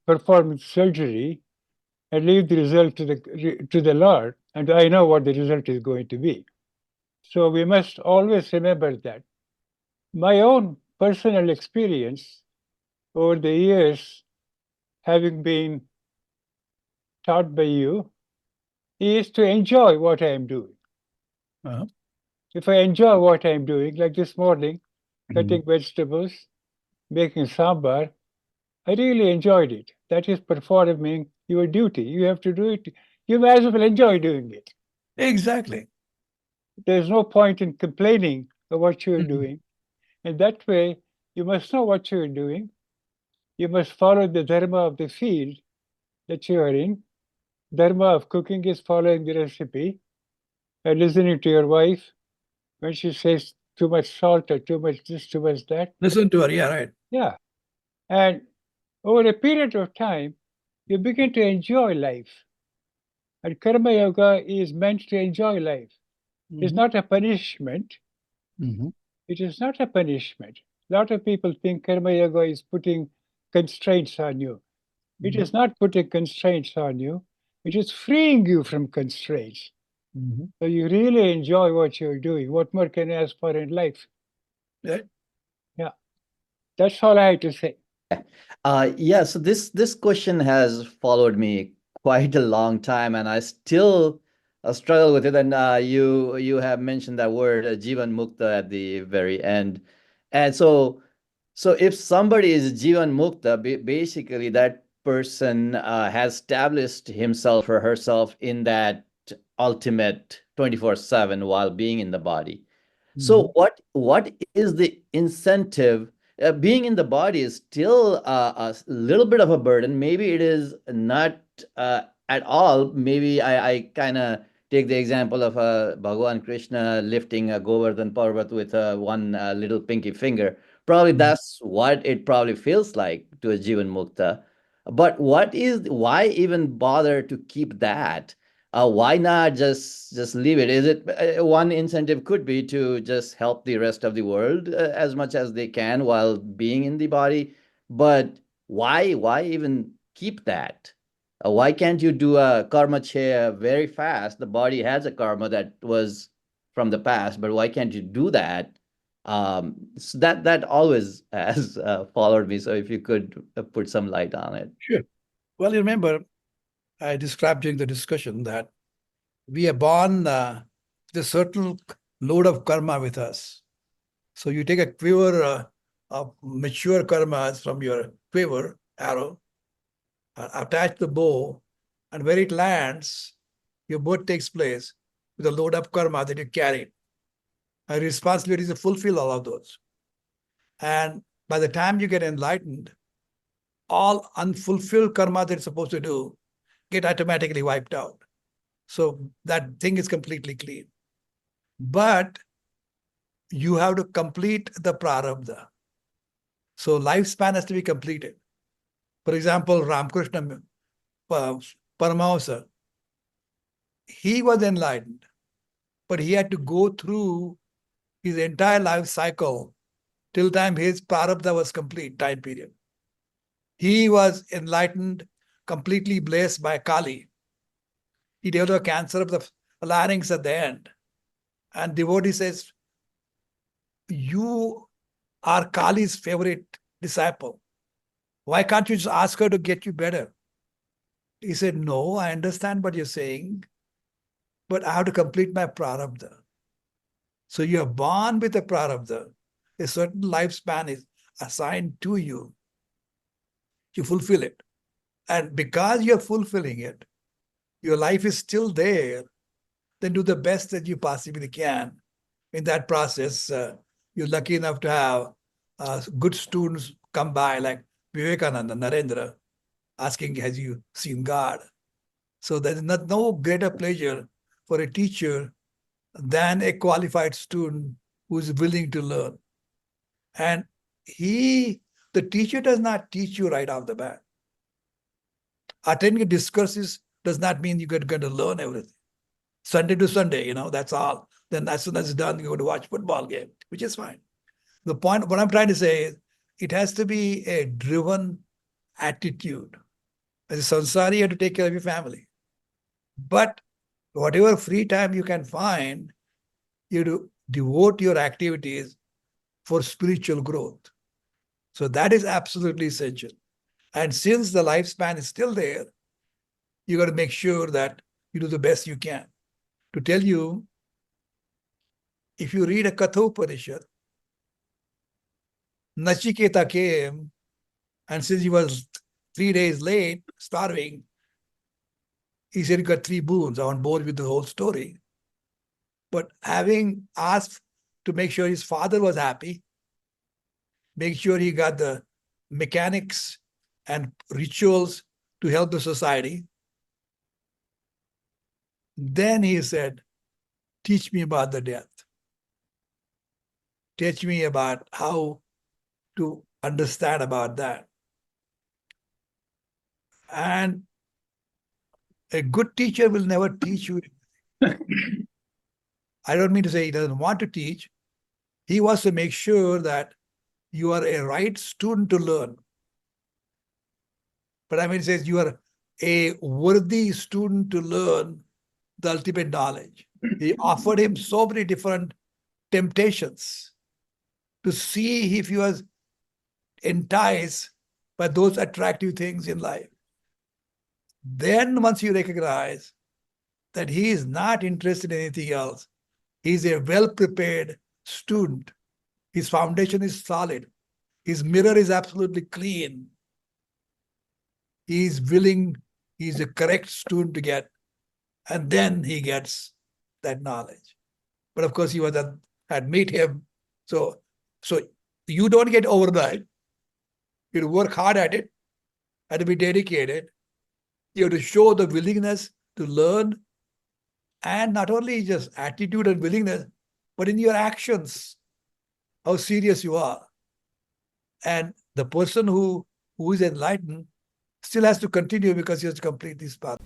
S2: performing surgery and leave the result to the Lord, and I know what the result is going to be. So we must always remember that. My own personal experience over the years, having been taught by you, is to enjoy what I am doing.
S1: Uh-huh.
S2: If I enjoy what I'm doing, like this morning, cutting vegetables, making sambar, I really enjoyed it. That is performing your duty. You have to do it. You may as well enjoy doing it.
S1: Exactly.
S2: There's no point in complaining of what you're
S1: Mhm.
S2: doing. And that way, you must know what you're doing. You must follow the dharma of the field that you are in. Dharma of cooking is following the recipe and listening to your wife when she says too much salt or too much this, too much that.
S1: Listen to her. Yeah, right.
S2: Yeah. And over a period of time, you begin to enjoy life. And Karma Yoga is meant to enjoy life. It's not a punishment.
S1: Mhm.
S2: It is not a punishment. A lot of people think Karma Yoga is putting constraints on you. It
S1: Mhm.
S2: is not putting constraints on you. It is freeing you from constraints.
S1: Mhm.
S2: So you really enjoy what you're doing. What more can you ask for in life?
S1: Yeah.
S2: Yeah. That's all I have to say.
S3: Yeah, so this question has followed me quite a long time, and I still struggle with it. And you have mentioned that word Jivan Mukta at the very end, and so if somebody is Jivan Mukta, basically that person has established himself or herself in that ultimate 24/7 while being in the body. So what is the incentive? Being in the body is still a little bit of a burden. Maybe it is not at all. Maybe I kind of take the example of Bhagavan Krishna lifting a Govardhan Parvat with one little pinky finger. Probably that's what it probably feels like to a Jivan Mukta. But why even bother to keep that? Why not just leave it? Is it one incentive could be to just help the rest of the world as much as they can while being in the body, but why even keep that? Why can't you do a karma chaya very fast? The body has a karma that was from the past, but why can't you do that? So that always has followed me. So if you could put some light on it.
S1: Sure. Well, you remember I described during the discussion that we are born with a certain load of karma with us. So you take a quiver of mature karmas from your quiver arrow, attach the bow, and where it lands, your birth takes place with a load of karma that you carry. Our responsibility is to fulfill all of those. And by the time you get enlightened, all unfulfilled karma that you're supposed to do get automatically wiped out. So that thing is completely clean. But you have to complete the prarabdha. So lifespan has to be completed. For example, Ramakrishna Paramahamsa, he was enlightened, but he had to go through his entire life cycle till time his prarabdha was complete time period. He was enlightened, completely blessed by Kali. he developed a cancer of the larynx at the end. And devotee says, you are Kali's favorite disciple. Why can't you just ask her to get you better? He said, no, I understand what you're saying, but I have to complete my prarabdha. So you are born with a prarabdha. A certain lifespan is assigned to you. You fulfill it. And because you're fulfilling it, your life is still there, then do the best that you possibly can. In that process, you're lucky enough to have good students come by like Vivekananda, Narendra, asking, has you seen God? So there is no greater pleasure for a teacher than a qualified student who is willing to learn. And the teacher does not teach you right off the bat. Attending discourses does not mean you're going to learn everything. Sunday to Sunday, that's all. Then as soon as it's done, you go to watch football game, which is fine. The point, what I'm trying to say is, it has to be a driven attitude. As a sansari, you have to take care of your family. But whatever free time you can find, you to devote your activities for spiritual growth. So that is absolutely essential. And since the lifespan is still there, you got to make sure that you do the best you can. To tell you, if you read a Kathopanishad, Nachiketa came, and since he was 3 days late, starving, he said he got 3 boons. I won't bore with the whole story. But having asked to make sure his father was happy, make sure he got the mechanics and rituals to help the society, then he said, teach me about the death. Teach me about how to understand about that. And a good teacher will never teach you. I don't mean to say he doesn't want to teach. He wants to make sure that you are a right student to learn. But I mean, it says you are a worthy student to learn the ultimate knowledge. He offered him so many different temptations to see if he was enticed by those attractive things in life. Then once you recognize that he is not interested in anything else, he's a well-prepared student. His foundation is solid. His mirror is absolutely clean. He is willing, he's a correct student to get, and then he gets that knowledge. But of course, you had meet him. So you don't get overnight. You have to work hard at it, and to be dedicated. You have to show the willingness to learn, and not only just attitude and willingness, but in your actions, how serious you are. And the person who is enlightened still has to continue because he has to complete this path.